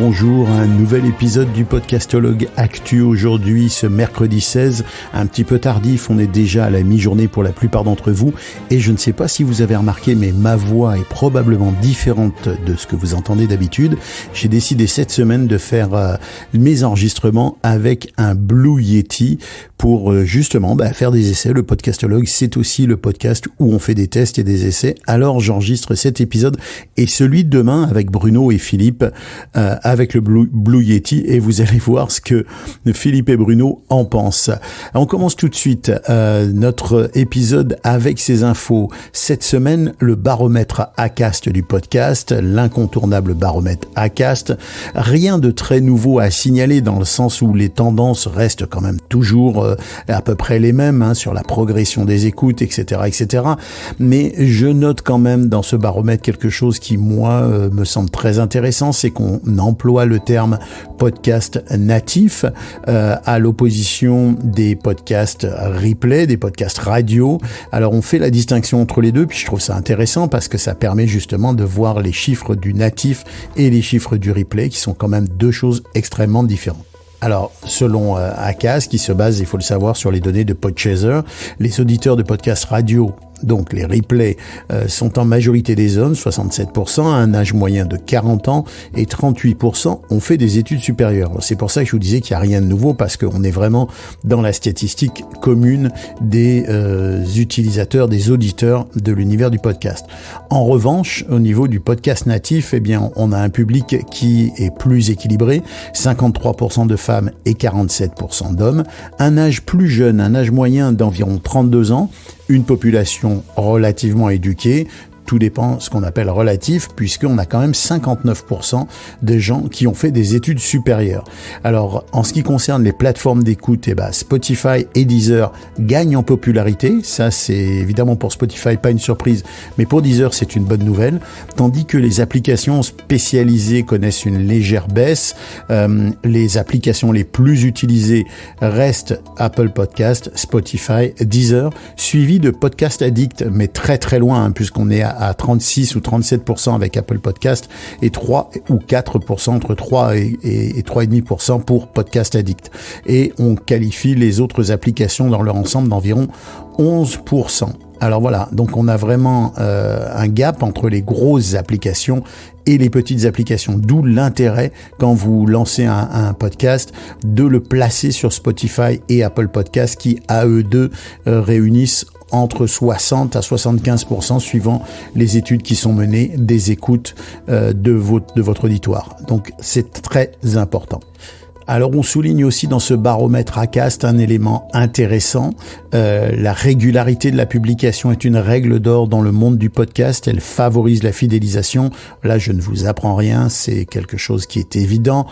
bonjour, un nouvel épisode du Podcastologue Actu aujourd'hui, ce mercredi 16, un petit peu tardif, on est déjà à la mi-journée pour la plupart d'entre vous, et je ne sais pas si vous avez remarqué, mais ma voix est probablement différente de ce que vous entendez d'habitude. J'ai décidé cette semaine de faire mes enregistrements avec un Blue Yeti pour justement faire des essais. Le Podcastologue, c'est aussi le podcast où on fait des tests et des essais. Alors j'enregistre cet épisode et celui de demain avec Bruno et Philippe, avec le Blue Yeti, et vous allez voir ce que Philippe et Bruno en pensent. On commence tout de suite notre épisode avec ces infos. Cette semaine, le baromètre Acast du podcast, l'incontournable baromètre Acast. Rien de très nouveau à signaler dans le sens où les tendances restent quand même toujours à peu près les mêmes sur la progression des écoutes, etc., etc. Mais je note quand même dans ce baromètre quelque chose qui, moi, me semble très intéressant, c'est qu'on emploie le terme podcast natif à l'opposition des podcasts replay, des podcasts radio. Alors on fait la distinction entre les deux, puis je trouve ça intéressant parce que ça permet justement de voir les chiffres du natif et les chiffres du replay qui sont quand même deux choses extrêmement différentes. Alors, selon Acast, qui se base, il faut le savoir, sur les données de Podchaser, les auditeurs de podcasts radio, donc les replays, sont en majorité des hommes, 67%, à un âge moyen de 40 ans, et 38% ont fait des études supérieures. C'est pour ça que je vous disais qu'il n'y a rien de nouveau, parce qu'on est vraiment dans la statistique commune des utilisateurs, des auditeurs de l'univers du podcast. En revanche, au niveau du podcast natif, on a un public qui est plus équilibré, 53% de femmes et 47% d'hommes, un âge plus jeune, un âge moyen d'environ 32 ans, une population relativement éduquée. Tout dépend ce qu'on appelle relatif, puisqu'on a quand même 59% de gens qui ont fait des études supérieures. Alors, en ce qui concerne les plateformes d'écoute, Spotify et Deezer gagnent en popularité. Ça, c'est évidemment pour Spotify pas une surprise, mais pour Deezer, c'est une bonne nouvelle. Tandis que les applications spécialisées connaissent une légère baisse. Les applications les plus utilisées restent Apple Podcast, Spotify, Deezer, suivi de Podcast Addict, mais très très loin, puisqu'on est à 36 ou 37% avec Apple Podcast et 3 ou 4%, entre 3 et 3,5% pour Podcast Addict. Et on qualifie les autres applications dans leur ensemble d'environ 11%. Alors voilà, donc on a vraiment un gap entre les grosses applications et les petites applications, d'où l'intérêt quand vous lancez un podcast de le placer sur Spotify et Apple Podcast qui, à eux deux, réunissent entre 60 à 75% suivant les études qui sont menées des écoutes de votre auditoire. Donc c'est très important. Alors on souligne aussi dans ce baromètre Acast un élément intéressant. La régularité de la publication est une règle d'or dans le monde du podcast. Elle favorise la fidélisation. Là, je ne vous apprends rien, c'est quelque chose qui est évident.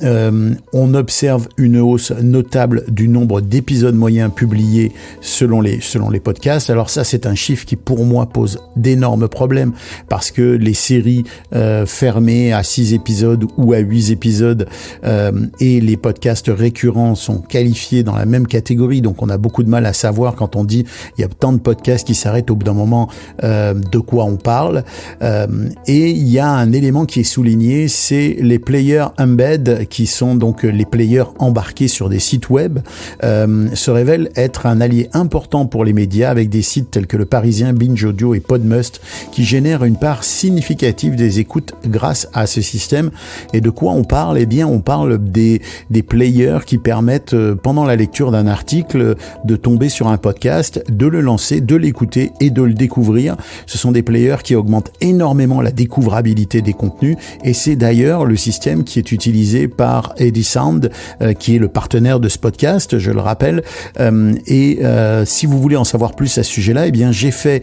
On observe une hausse notable du nombre d'épisodes moyens publiés selon les podcasts. Alors ça, c'est un chiffre qui pour moi pose d'énormes problèmes parce que les séries fermées à 6 épisodes ou à 8 épisodes et les podcasts récurrents sont qualifiés dans la même catégorie, donc on a beaucoup de mal à savoir quand on dit il y a tant de podcasts qui s'arrêtent au bout d'un moment de quoi on parle. Et il y a un élément qui est souligné, c'est les players embed, qui sont donc les players embarqués sur des sites web, se révèlent être un allié important pour les médias avec des sites tels que Le Parisien, Binge Audio et Podmust qui génèrent une part significative des écoutes grâce à ce système. Et de quoi on parle ? On parle des players qui permettent, pendant la lecture d'un article, de tomber sur un podcast, de le lancer, de l'écouter et de le découvrir. Ce sont des players qui augmentent énormément la découvrabilité des contenus, et c'est d'ailleurs le système qui est utilisé par Edisound, qui est le partenaire de ce podcast, je le rappelle. Si vous voulez en savoir plus à ce sujet-là, j'ai fait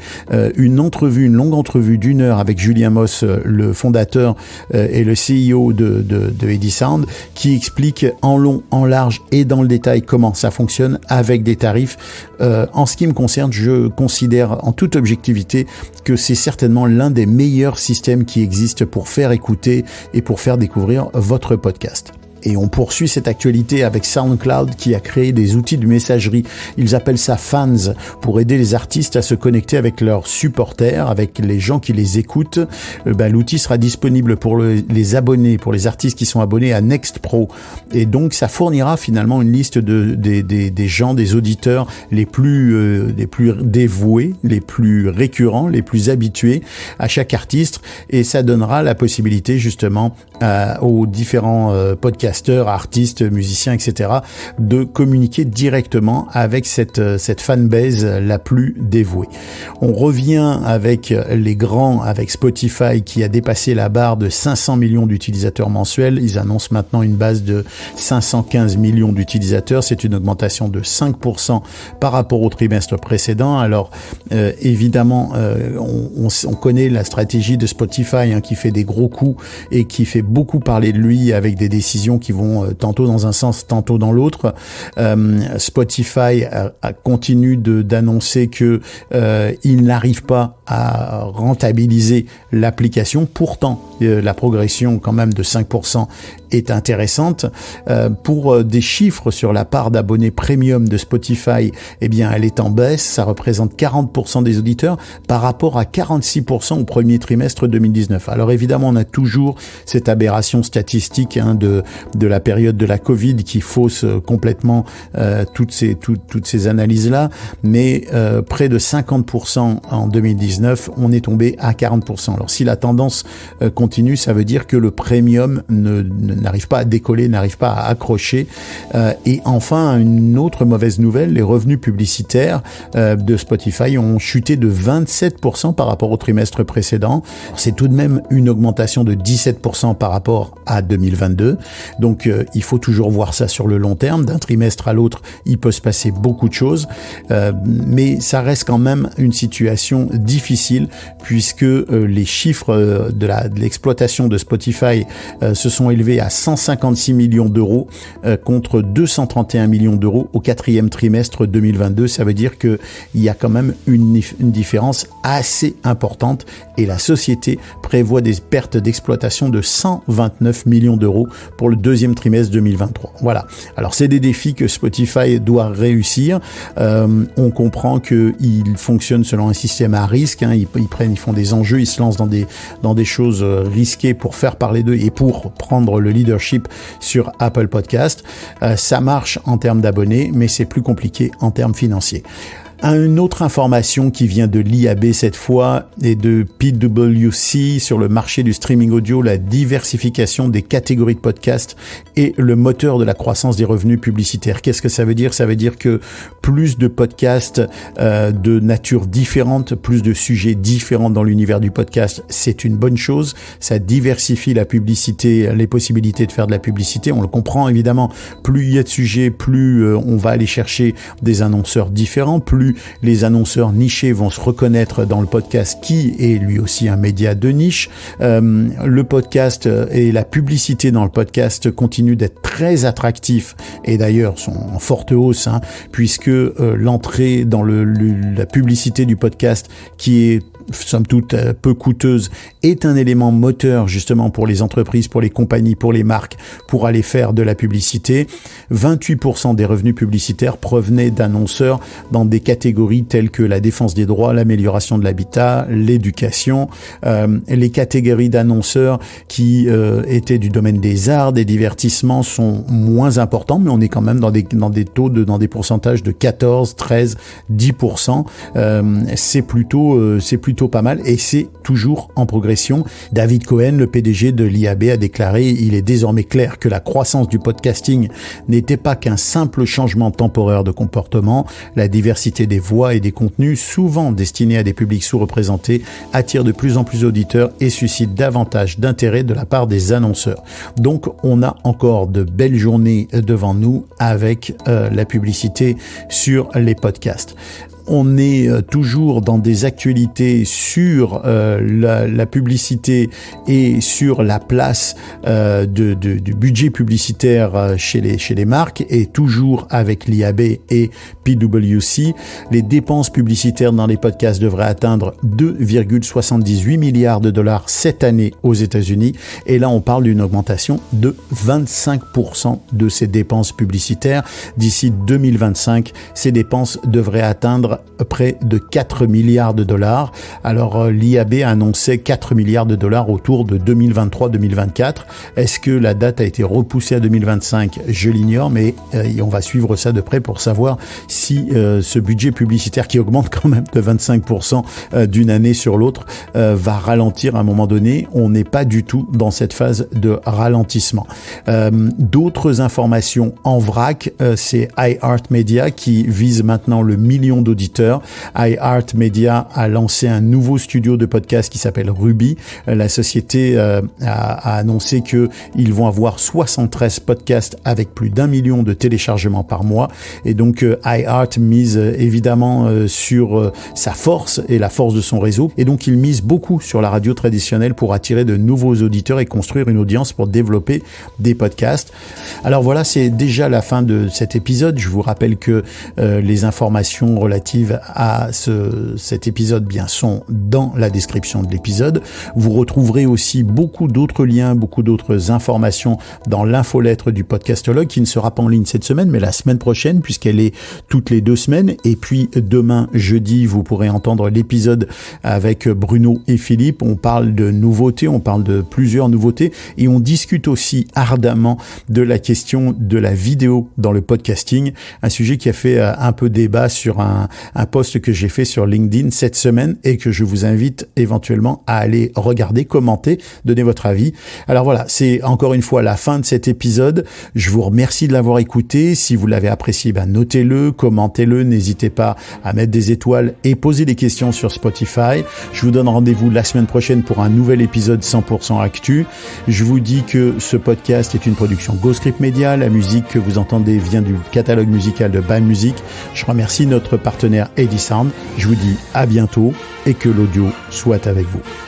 une longue entrevue d'1 heure avec Julien Moss, le fondateur et le CEO de Edisound, qui explique en long, en large et dans le détail comment ça fonctionne avec des tarifs. En ce qui me concerne, je considère en toute objectivité que c'est certainement l'un des meilleurs systèmes qui existent pour faire écouter et pour faire découvrir votre podcast. Et on poursuit cette actualité avec SoundCloud qui a créé des outils de messagerie. Ils appellent ça Fans pour aider les artistes à se connecter avec leurs supporters, avec les gens qui les écoutent. L'outil sera disponible pour les abonnés, pour les artistes qui sont abonnés à Nextpro. Et donc ça fournira finalement une liste des gens, des auditeurs les plus dévoués, les plus récurrents, les plus habitués à chaque artiste, et ça donnera la possibilité justement aux différents podcasteurs, artistes, musiciens, etc. de communiquer directement avec cette fanbase la plus dévouée. On revient avec les grands, avec Spotify qui a dépassé la barre de 500 millions d'utilisateurs mensuels. Ils annoncent maintenant une base de 515 millions d'utilisateurs. C'est une augmentation de 5% par rapport au trimestre précédent. Alors évidemment, on connaît la stratégie de Spotify qui fait des gros coups et qui fait beaucoup parler de lui avec des décisions qui vont tantôt dans un sens, tantôt dans l'autre. Spotify continue d'annoncer que il n'arrive pas à rentabiliser l'application. Pourtant, la progression quand même de 5% est intéressante. Pour des chiffres sur la part d'abonnés premium de Spotify, eh bien, elle est en baisse. Ça représente 40% des auditeurs par rapport à 46% au premier trimestre 2019. Alors évidemment, on a toujours cette aberration statistique de la période de la Covid qui fausse complètement toutes ces analyses-là, mais près de 50% en 2019, on est tombé à 40%. Alors si la tendance continue, ça veut dire que le premium n'arrive pas à décoller, n'arrive pas à accrocher. Et enfin, une autre mauvaise nouvelle, les revenus publicitaires de Spotify ont chuté de 27% par rapport au trimestre précédent. C'est tout de même une augmentation de 17% par rapport à 2022. Donc il faut toujours voir ça sur le long terme. D'un trimestre à l'autre, il peut se passer beaucoup de choses. Mais ça reste quand même une situation difficile puisque les chiffres de l'exploitation de Spotify se sont élevés à 156 millions d'euros contre 231 millions d'euros au quatrième trimestre 2022. Ça veut dire qu'il y a quand même une différence assez importante et la société prévoit des pertes d'exploitation de 129 millions d'euros pour le deuxième trimestre 2023. Voilà. Alors c'est des défis que Spotify doit réussir. On comprend qu'ils fonctionnent selon un système à risque. Ils font des enjeux, ils se lancent dans des choses risquées pour faire parler d'eux et pour prendre le leadership sur Apple Podcast. Ça marche en termes d'abonnés, mais c'est plus compliqué en termes financiers. Une autre information qui vient de l'IAB cette fois et de PwC sur le marché du streaming audio, la diversification des catégories de podcasts et le moteur de la croissance des revenus publicitaires. Qu'est-ce que ça veut dire? Ça veut dire que plus de podcasts de nature différente, plus de sujets différents dans l'univers du podcast, c'est une bonne chose. Ça diversifie la publicité, les possibilités de faire de la publicité. On le comprend évidemment. Plus il y a de sujets, plus on va aller chercher des annonceurs différents, plus les annonceurs nichés vont se reconnaître dans le podcast qui est lui aussi un média de niche. Le podcast et la publicité dans le podcast continuent d'être très attractifs et d'ailleurs sont en forte hausse puisque l'entrée dans la publicité du podcast qui est somme toute peu coûteuse est un élément moteur justement pour les entreprises, pour les compagnies, pour les marques, pour aller faire de la publicité. 28% des revenus publicitaires provenaient d'annonceurs dans des catégories telles que la défense des droits, l'amélioration de l'habitat, l'éducation. Les catégories d'annonceurs qui étaient du domaine des arts, des divertissements sont moins importants, mais on est quand même dans des pourcentages de 14, 13, 10%. C'est plutôt pas mal et c'est toujours en progression. David Cohen, le PDG de l'IAB, a déclaré: il est désormais clair que la croissance du podcasting n'était pas qu'un simple changement temporaire de comportement. La diversité des voix et des contenus, souvent destinés à des publics sous-représentés, attire de plus en plus d'auditeurs et suscite davantage d'intérêt de la part des annonceurs. Donc on a encore de belles journées devant nous avec la publicité sur les podcasts. On est toujours dans des actualités sur la publicité et sur la place du budget publicitaire chez les marques, et toujours avec l'IAB et PwC. Les dépenses publicitaires dans les podcasts devraient atteindre 2,78 milliards de dollars cette année aux États-Unis, et là on parle d'une augmentation de 25% de ces dépenses publicitaires. D'ici 2025, ces dépenses devraient atteindre près de 4 milliards de dollars. Alors l'IAB a annoncé 4 milliards de dollars autour de 2023-2024. Est-ce que la date a été repoussée à 2025? Je l'ignore, mais on va suivre ça de près pour savoir si ce budget publicitaire qui augmente quand même de 25% d'une année sur l'autre va ralentir à un moment donné. On n'est pas du tout dans cette phase de ralentissement. D'autres informations en vrac, c'est iHeartMedia qui vise maintenant le million d'auditeurs. iHeartMedia a lancé un nouveau studio de podcast qui s'appelle Ruby. La société a annoncé qu'ils vont avoir 73 podcasts avec plus d'1 million de téléchargements par mois. Et donc iHeart mise évidemment sur sa force et la force de son réseau. Et donc il mise beaucoup sur la radio traditionnelle pour attirer de nouveaux auditeurs et construire une audience pour développer des podcasts. Alors voilà, c'est déjà la fin de cet épisode. Je vous rappelle que les informations relatives à cet épisode bien sont dans la description de l'épisode. Vous retrouverez aussi beaucoup d'autres liens, beaucoup d'autres informations dans l'infolettre du Podcastologue, qui ne sera pas en ligne cette semaine, mais la semaine prochaine, puisqu'elle est toutes les 2 semaines. Et puis demain, jeudi, vous pourrez entendre l'épisode avec Bruno et Philippe. On parle de nouveautés, on parle de plusieurs nouveautés, et on discute aussi ardemment de la question de la vidéo dans le podcasting, un sujet qui a fait un peu débat sur un post que j'ai fait sur LinkedIn cette semaine et que je vous invite éventuellement à aller regarder, commenter, donner votre avis. Alors voilà, c'est encore une fois la fin de cet épisode. Je vous remercie de l'avoir écouté. Si vous l'avez apprécié, notez-le, commentez-le, n'hésitez pas à mettre des étoiles et poser des questions sur Spotify. Je vous donne rendez-vous la semaine prochaine pour un nouvel épisode 100% Actu. Je vous dis que ce podcast est une production GoScript Media. La musique que vous entendez vient du catalogue musical de BAM Music. Je remercie notre partenaire Eddy Sound. Je vous dis à bientôt et que l'audio soit avec vous.